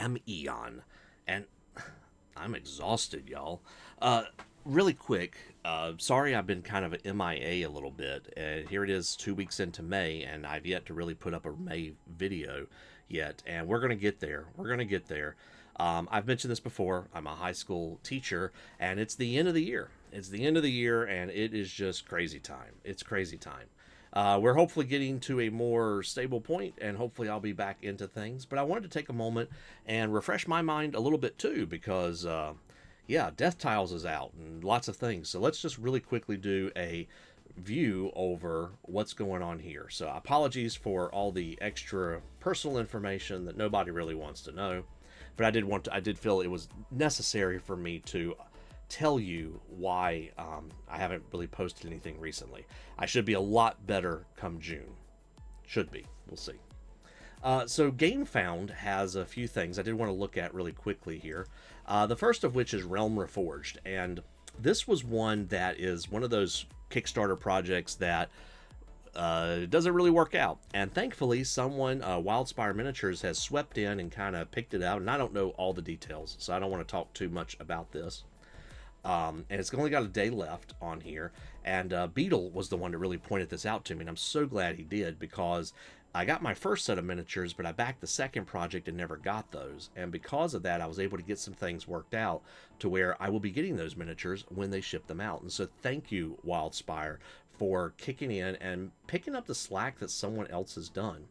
am Eon, and I'm exhausted, y'all. Really quick, sorry I've been kind of an MIA a little bit. Here it is 2 weeks into May, and I've yet to really put up a May video yet, and we're going to get there. We're going to get there. I've mentioned this before. I'm a high school teacher, and it's the end of the year. It's the end of the year, and it is just crazy time. It's crazy time. We're hopefully getting to a more stable point, and hopefully I'll be back into things. But I wanted to take a moment and refresh my mind a little bit too, because yeah, Death Tiles is out and lots of things. So let's just really quickly do a view over what's going on here. So apologies for all the extra personal information that nobody really wants to know, but I did feel it was necessary for me to tell you why I haven't really posted anything recently. I should be a lot better come June. Should be. We'll see. So Gamefound has a few things I did want to look at really quickly here. The first of which is Realm Reforged. And this was one that is one of those Kickstarter projects that doesn't really work out. And thankfully, someone, Wildspire Miniatures, has swept in and kind of picked it out. And I don't know all the details, so I don't want to talk too much about this. And it's only got a day left on here, and Beetle was the one that really pointed this out to me, and I'm so glad he did, because I got my first set of miniatures, but I backed the second project and never got those, and because of that I was able to get some things worked out to where I will be getting those miniatures when they ship them out. And so thank you, Wildspire, for kicking in and picking up the slack that someone else has done.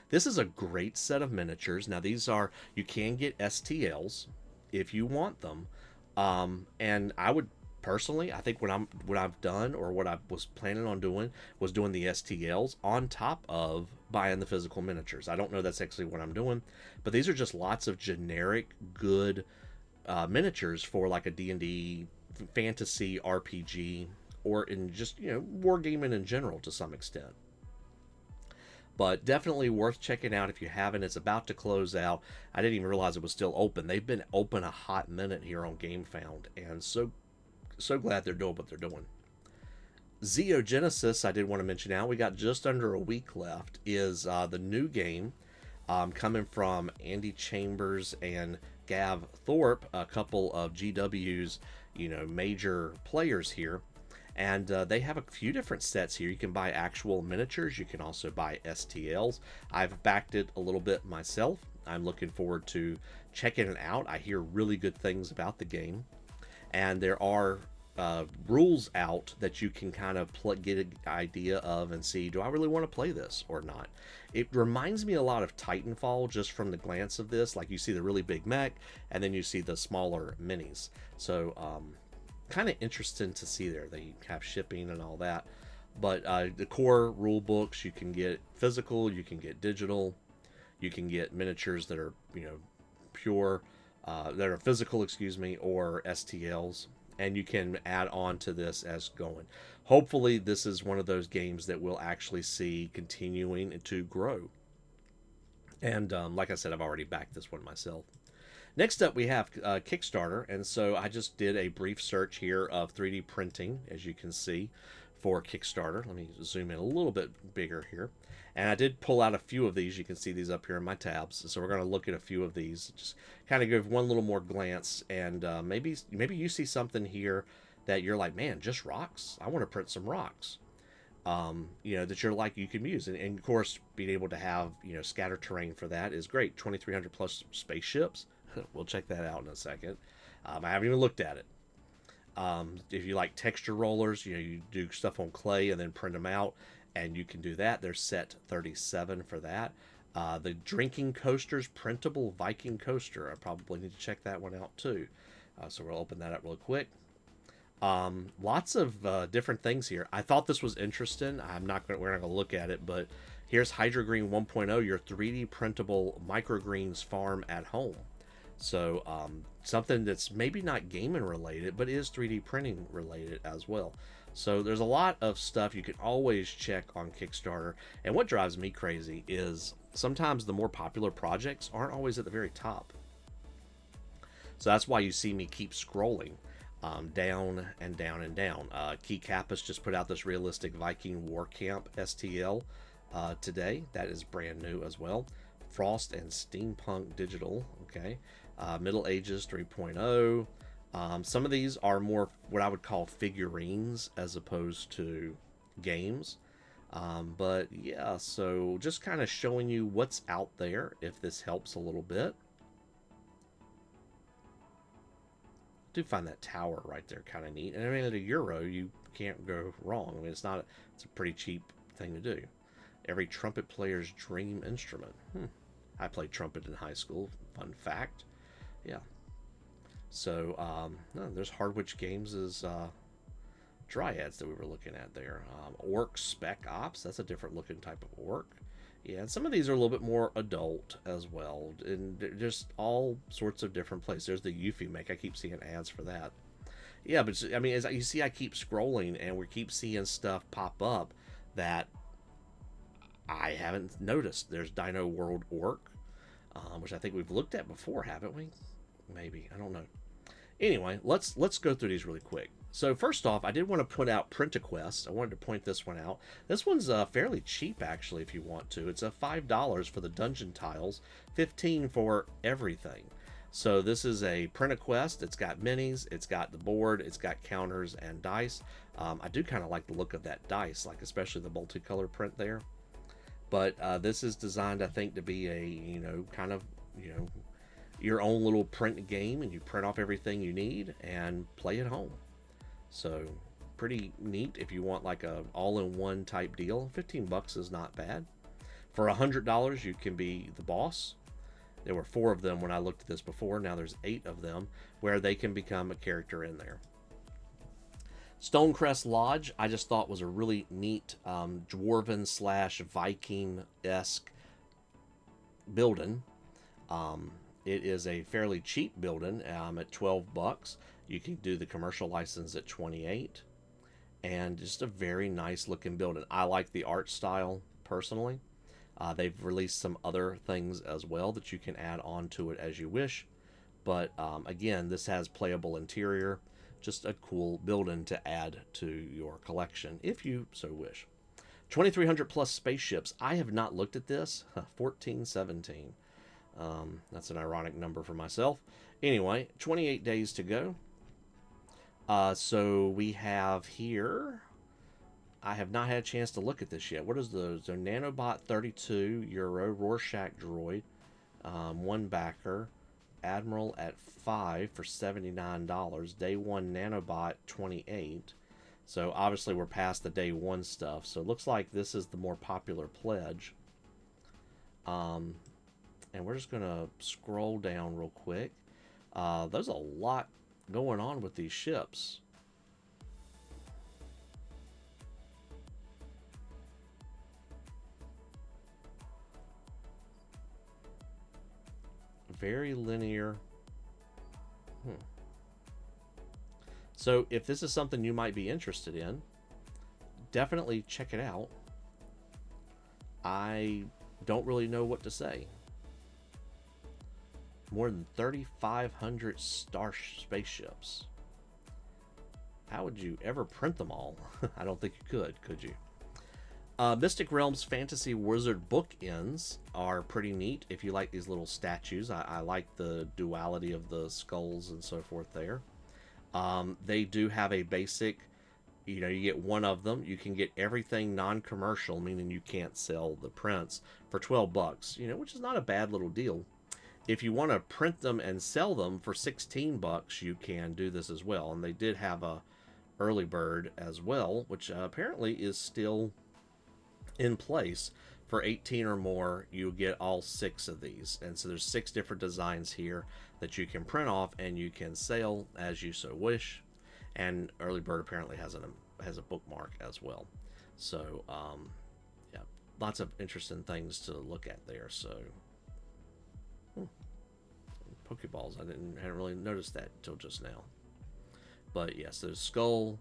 This is a great set of miniatures. Now these are, you can get STLs if you want them. And I would personally, I think what I've done, or what I was planning on doing, was doing the STLs on top of buying the physical miniatures. I don't know that's actually what I'm doing, but these are just lots of generic good miniatures for like a D&D fantasy RPG, or in just, you know, wargaming in general to some extent. But definitely worth checking out if you haven't. It's about to close out. I didn't even realize it was still open. They've been open a hot minute here on Gamefound, and so glad they're doing what they're doing. Zeo Genesis, I did want to mention now, we got just under a week left, is the new game coming from Andy Chambers and Gav Thorpe, a couple of GW's, you know, major players here. And they have a few different sets here. You can buy actual miniatures. You can also buy STLs. I've backed it a little bit myself. I'm looking forward to checking it out. I hear really good things about the game. And there are rules out that you can kind of get an idea of and see, do I really want to play this or not? It reminds me a lot of Titanfall just from the glance of this. Like, you see the really big mech, and then you see the smaller minis. So, kind of interesting to see there. They have shipping and all that, but the core rule books, you can get physical, you can get digital, you can get miniatures that are, you know, pure, that are physical, excuse me, or STLs, and you can add on to this as going. Hopefully this is one of those games that we'll actually see continuing to grow. And like I said, I've already backed this one myself. Next up, we have Kickstarter, and so I just did a brief search here of 3D printing, as you can see, for Kickstarter. Let me zoom in a little bit bigger here. And I did pull out a few of these. You can see these up here in my tabs. So we're going to look at a few of these, just kind of give one little more glance, and maybe you see something here that you're like, man, just rocks? I want to print some rocks. You know, that you're like, you can use. And of course, being able to have, you know, scatter terrain for that is great. 2,300 plus spaceships. We'll check that out in a second. I haven't even looked at it. If you like texture rollers, you know, you do stuff on clay and then print them out, and you can do that. There's set 37 for that. The drinking coasters, printable Viking coaster. I probably need to check that one out too. So we'll open that up real quick. Lots of different things here. I thought this was interesting. We're not going to look at it, but here's Hydrogreen 1.0, your 3D printable microgreens farm at home. So something that's maybe not gaming related, but is 3D printing related as well. So there's a lot of stuff you can always check on Kickstarter. And what drives me crazy is sometimes the more popular projects aren't always at the very top. So that's why you see me keep scrolling down and down and down. Key Kappa's just put out this realistic Viking War Camp STL today. That is brand new as well. Frost and Steampunk Digital. Okay. Middle Ages 3.0. Some of these are more what I would call figurines as opposed to games. But yeah, so just kind of showing you what's out there, if this helps a little bit. I do find that tower right there kind of neat. And I mean, at €1, you can't go wrong. I mean, it's a pretty cheap thing to do. Every trumpet player's dream instrument. I played trumpet in high school. Fun fact. Yeah. So, no, there's Hardwich Games' Dryads that we were looking at there. Orc Spec Ops, that's a different looking type of orc. Yeah, and some of these are a little bit more adult as well, and just all sorts of different places. There's the Yuffie make. I keep seeing ads for that. Yeah, but I mean, as you see, I keep scrolling, and we keep seeing stuff pop up that I haven't noticed. There's Dino World Orc, which I think we've looked at before, haven't we? Maybe, I don't know. Anyway, let's go through these really quick. So first off, I did want to put out PrintAQuest. I wanted to point this one out. This one's fairly cheap, actually, if you want to. It's $5 for the dungeon tiles, $15 for everything. So this is a PrintAQuest. It's got minis, it's got the board, it's got counters and dice. I do kind of like the look of that dice, like especially the multicolor print there. But this is designed, I think, to be a, kind of, your own little print game, and you print off everything you need and play at home. So pretty neat if you want like a all-in-one type deal. $15 is not bad. For $100, you can be the boss. There were 4 of them when I looked at this before. Now there's 8 of them where they can become a character in there. Stonecrest Lodge, I just thought was a really neat dwarven / Viking-esque building. It is a fairly cheap building at $12. You can do the commercial license at $28, and just a very nice looking building. I like the art style personally. They've released some other things as well that you can add on to it as you wish, but again, this has playable interior. Just a cool building to add to your collection if you so wish. 2,300 plus spaceships. I have not looked at this. 1417. That's an ironic number for myself. Anyway, 28 days to go. So we have here, I have not had a chance to look at this yet. What is the Nanobot 32 Euro Rorschach droid, 1 backer, Admiral at 5 for $79. Day 1 Nanobot 28. So obviously we're past the day 1 stuff. So it looks like this is the more popular pledge. And we're just gonna scroll down real quick. There's a lot going on with these ships. Very linear. So if this is something you might be interested in, definitely check it out. I don't really know what to say. More than 3,500 star spaceships. How would you ever print them all? I don't think you could you? Mystic Realms Fantasy Wizard bookends are pretty neat if you like these little statues. I like the duality of the skulls and so forth there. They do have a basic, you get 1 of them. You can get everything non-commercial, meaning you can't sell the prints, for $12, which is not a bad little deal. If you want to print them and sell them for $16, you can do this as well. And they did have a early bird as well, which apparently is still in place. For 18 or more, you get all 6 of these. And so there's 6 different designs here that you can print off and you can sell as you so wish. And early bird apparently has a bookmark as well. So yeah, lots of interesting things to look at there. So Pokeballs, I hadn't really noticed that until just now. But yes, there's skull.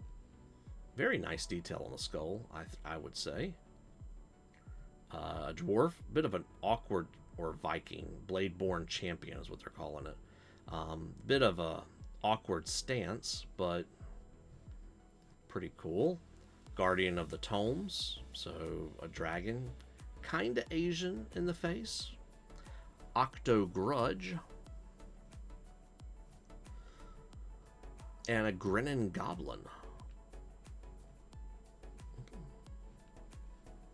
Very nice detail on the skull, I would say. A dwarf, bit of an awkward, or Viking, Bladeborn champion is what they're calling it. Bit of a awkward stance, but pretty cool. Guardian of the Tomes, so a dragon, kinda Asian in the face. Octo Grudge, and a Grinning Goblin,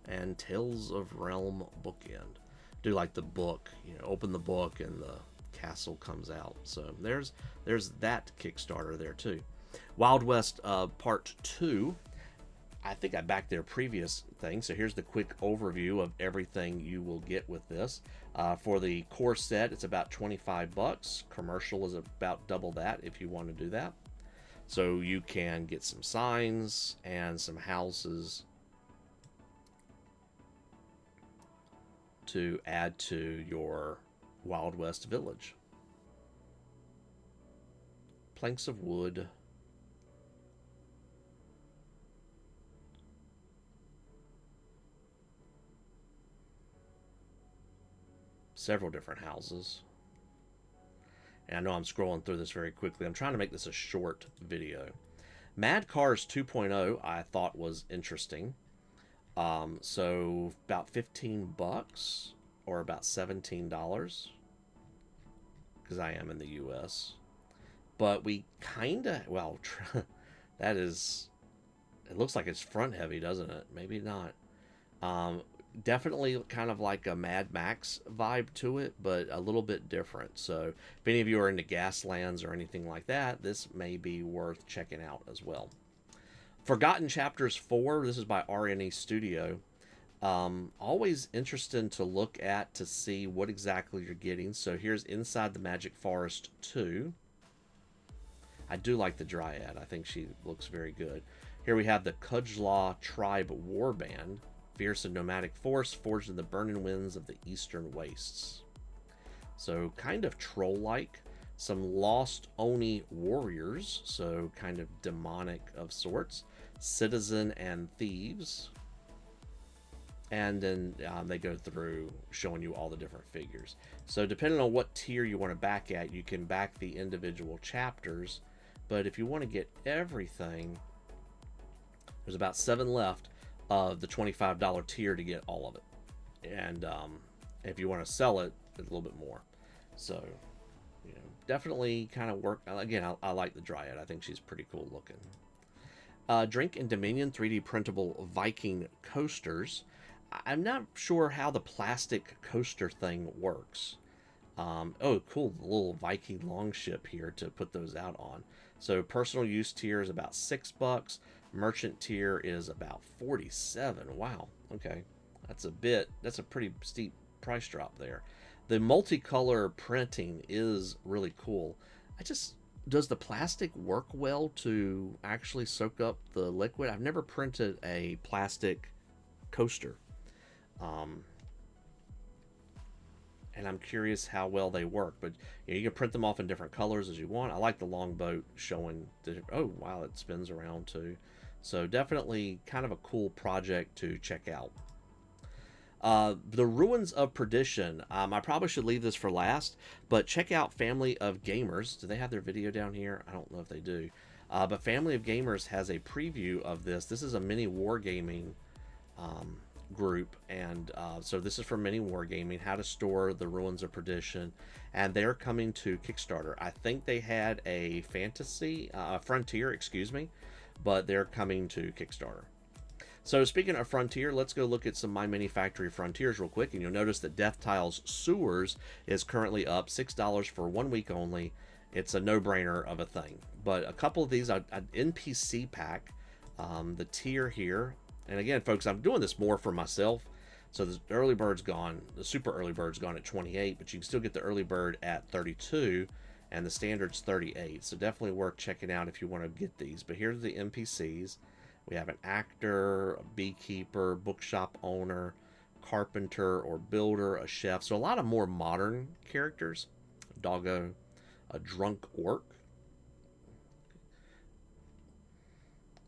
and Tales of Realm bookend. Do like the book, you know, open the book and the castle comes out. So there's that Kickstarter there too. Wild West Part 2. I think I backed their previous thing, so here's the quick overview of everything you will get with this. For the core set, it's about 25 bucks. Commercial is about double that if you want to do that. So you can get some signs and some houses to add to your Wild West village. Planks of wood. Several different houses. And I know I'm scrolling through this very quickly. I'm trying to make this a short video. Mad Cars 2.0 I thought was interesting. So about 15 bucks or about $17 because I am in the US. But we kind of, well, that is, it looks like it's front heavy, doesn't it? Maybe not. Definitely kind of like a Mad Max vibe to it, but a little bit different. So if any of you are into Gaslands or anything like that, this may be worth checking out as well. Forgotten Chapters 4, this is by RNEstudio. Always interesting to look at to see what exactly you're getting. So here's Inside the Magic Forest 2. I do like the Dryad. I think she looks very good. Here we have the Kujlaw Tribe Warband. Fierce and nomadic force forged in the burning winds of the eastern wastes. So kind of troll-like. Some lost Oni warriors, so kind of demonic of sorts. Citizen and thieves. And then they go through showing you all the different figures. So depending on what tier you want to back at, you can back the individual chapters. But if you want to get everything, there's about 7 left of the $25 tier to get all of it. And if you want to sell it, it's a little bit more. So, you know, definitely kind of work. Again, I like the Dryad. I think she's pretty cool looking. Drink and Dominion 3D printable Viking coasters. I'm not sure how the plastic coaster thing works. Oh, cool, the little Viking longship here to put those out on. So personal use tier is about $6. Merchant tier is about 47. Wow. Okay. That's a pretty steep price drop there. The multicolor printing is really cool. Does the plastic work well to actually soak up the liquid? I've never printed a plastic coaster. And I'm curious how well they work, but you know, you can print them off in different colors as you want. I like the longboat showing oh wow, it spins around too. So definitely kind of a cool project to check out. The Ruins of Perdition. I probably should leave this for last, but check out Family of Gamers. Do they have their video down here? I don't know if they do. But Family of Gamers has a preview of this. This is a mini wargaming group, and so this is for mini wargaming, how to store the Ruins of Perdition, and they're coming to Kickstarter. I think they had a Frontier, excuse me, but they're coming to Kickstarter. So speaking of Frontier, let's go look at some MyMiniFactory Frontiers real quick, and you'll notice that Death Tiles Sewers is currently up $6 for 1 week only. It's a no-brainer of a thing. But a couple of these, an NPC pack, the tier here, and again, folks, I'm doing this more for myself. So the early bird's gone, the super early bird's gone at 28, but you can still get the early bird at 32, and the standard's 38. So definitely worth checking out if you want to get these. But here's the NPCs. We have an actor, a beekeeper, bookshop owner, carpenter or builder, a chef. So a lot of more modern characters. A doggo, a drunk orc,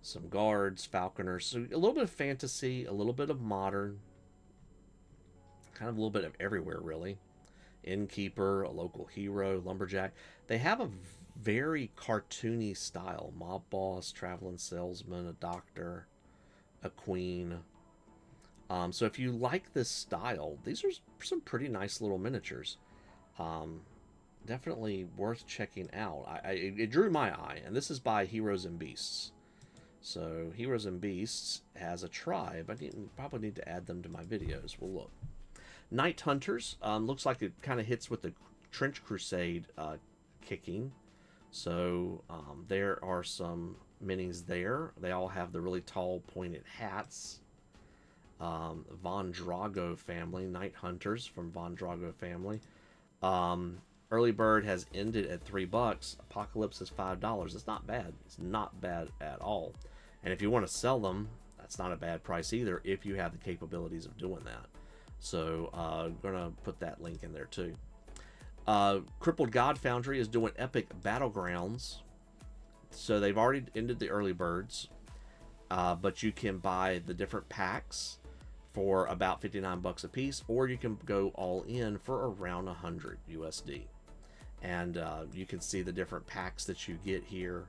some guards, falconers. So a little bit of fantasy, a little bit of modern, kind of a little bit of everywhere, really. Innkeeper, a local hero, lumberjack. They have a very cartoony style. Mob boss, traveling salesman, a doctor, a queen. So if you like this style, these are some pretty nice little miniatures. Definitely worth checking out. It drew my eye, and this is by Heroes and Beasts. So Heroes and Beasts has a tribe. I probably need to add them to my videos. We'll look. Night Hunters looks like it kind of hits with the Trench Crusade kicking. So there are some minis there. They all have the really tall pointed hats. Von Drago family, Night Hunters from Von Drago family. Early bird has ended at $3. Apocalypse is $5. It's not bad. It's not bad at all. And if you want to sell them, that's not a bad price either if you have the capabilities of doing that. So I'm going to put that link in there too. Crippled God Foundry is doing epic BattleGrounds. So they've already ended the early birds. But you can buy the different packs for about 59 bucks a piece, or you can go all in for around 100 USD. And you can see the different packs that you get here.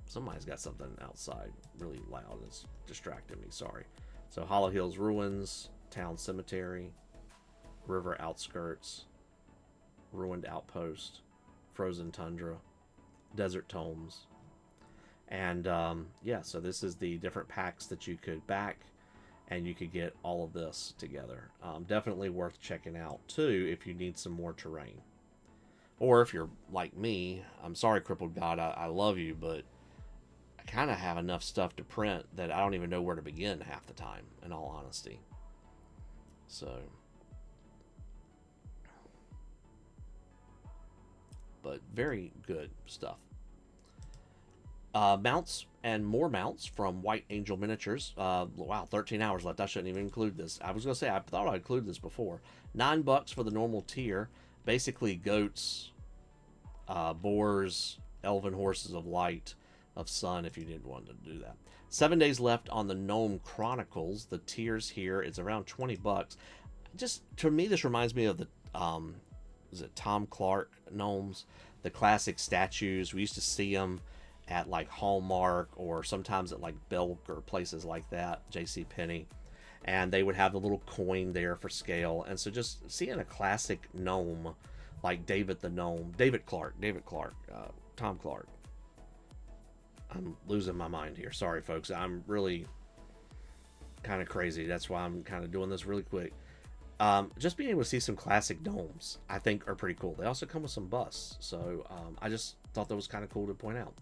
Somebody's got something outside really loud. It's distracting me. Sorry. So Hollow Hills Ruins, Town Cemetery, River Outskirts, Ruined Outpost, Frozen Tundra, Desert Tomes. And yeah, so this is the different packs that you could back, and you could get all of this together. Definitely worth checking out too if you need some more terrain. Or if you're like me, I'm sorry, Crippled God, I love you, but I kind of have enough stuff to print that I don't even know where to begin half the time, in all honesty. So, but very good stuff. Mounts and more mounts from White Angel Miniatures. Wow, 13 hours left. I shouldn't even include this. I was going to say, I thought I'd include this before. $9 for the normal tier. Basically goats, boars, elven horses of light, of sun, if you didn't want to do that. 7 days left on the Gnome Chronicles. The tiers here is around 20 bucks. Just, to me, this reminds me of the, is it Tom Clark gnomes? The classic statues. We used to see them at like Hallmark, or sometimes at like Belk or places like that, JCPenney. And they would have the little coin there for scale. And so just seeing a classic gnome like David the Gnome, Tom Clark. I'm losing my mind here. Sorry, folks. I'm really kind of crazy. That's why I'm kind of doing this really quick. Just being able to see some classic gnomes, I think, are pretty cool. They also come with some busts. So I just thought that was kind of cool to point out.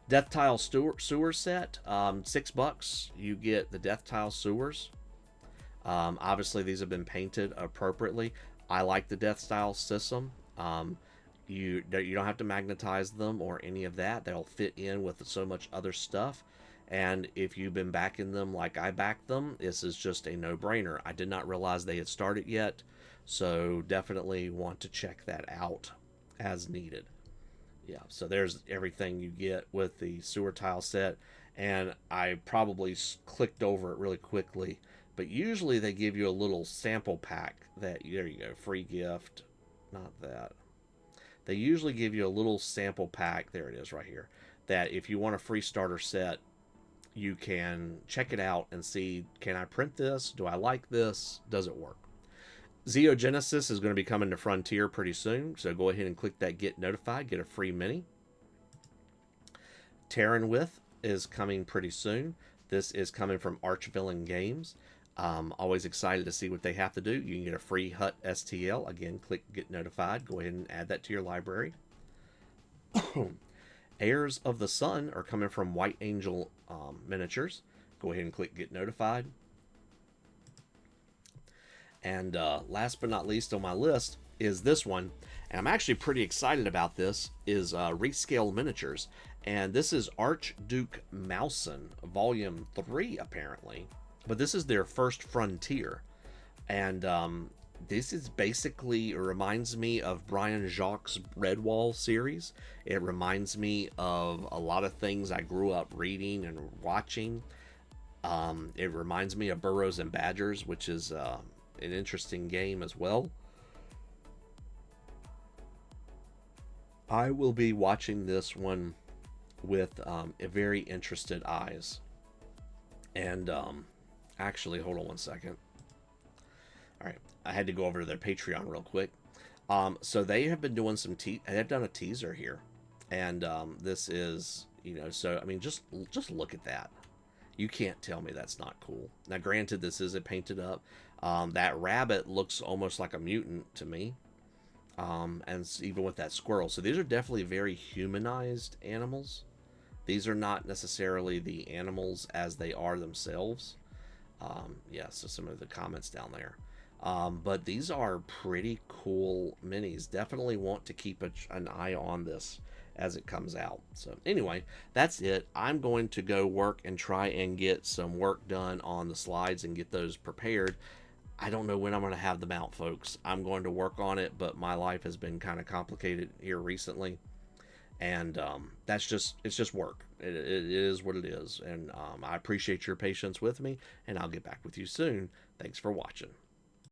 Death Tile Sewer Set, $6. You get the Death Tile Sewers. Obviously, these have been painted appropriately. I like the Death Tile system. You don't have to magnetize them or any of that. They'll fit in with so much other stuff. And if you've been backing them like I backed them, this is just a no-brainer. I did not realize they had started yet, so definitely want to check that out as needed. Yeah, so there's everything you get with the sewer tile set, and I probably clicked over it really quickly, but usually they give you a little sample pack that, there you go, free gift, not that. They usually give you a little sample pack, there it is right here, that if you want a free starter set, you can check it out and see, can I print this? Do I like this? Does it work? Zeo Genesis is going to be coming to Frontier pretty soon, so go ahead and click that Get Notified, get a free mini. Taranwyth is coming pretty soon. This is coming from Archvillain Games. Always excited to see what they have to do. You can get a free Hut STL. Again, click Get Notified. Go ahead and add that to your library. Heirs of the Sun are coming from White Angel Miniatures. Go ahead and click Get Notified. And last but not least on my list is this one. And I'm actually pretty excited about this, is Rescale Miniatures. And this is Archduke Mousin, Volume 3, apparently. But this is their first Frontier. And this is basically, it reminds me of Brian Jacques' Redwall series. It reminds me of a lot of things I grew up reading and watching. It reminds me of Burrows and Badgers, which is an interesting game as well. I will be watching this one with a very interested eyes. And actually, hold on one second. All right, I had to go over to their Patreon real quick. So they have been doing they've done a teaser here, and this is, so I mean, just look at that. You can't tell me that's not cool. Now, granted, this isn't painted up. That rabbit looks almost like a mutant to me, and even with that squirrel. So these are definitely very humanized animals. These are not necessarily the animals as they are themselves. Yeah, so some of the comments down there. But these are pretty cool minis. Definitely want to keep an eye on this as it comes out. So anyway, that's it. I'm going to go work and try and get some work done on the slides and get those prepared. I don't know when I'm going to have them out, folks. I'm going to work on it, but my life has been kind of complicated here recently. And it's just work. It is what it is. And I appreciate your patience with me, and I'll get back with you soon. Thanks for watching.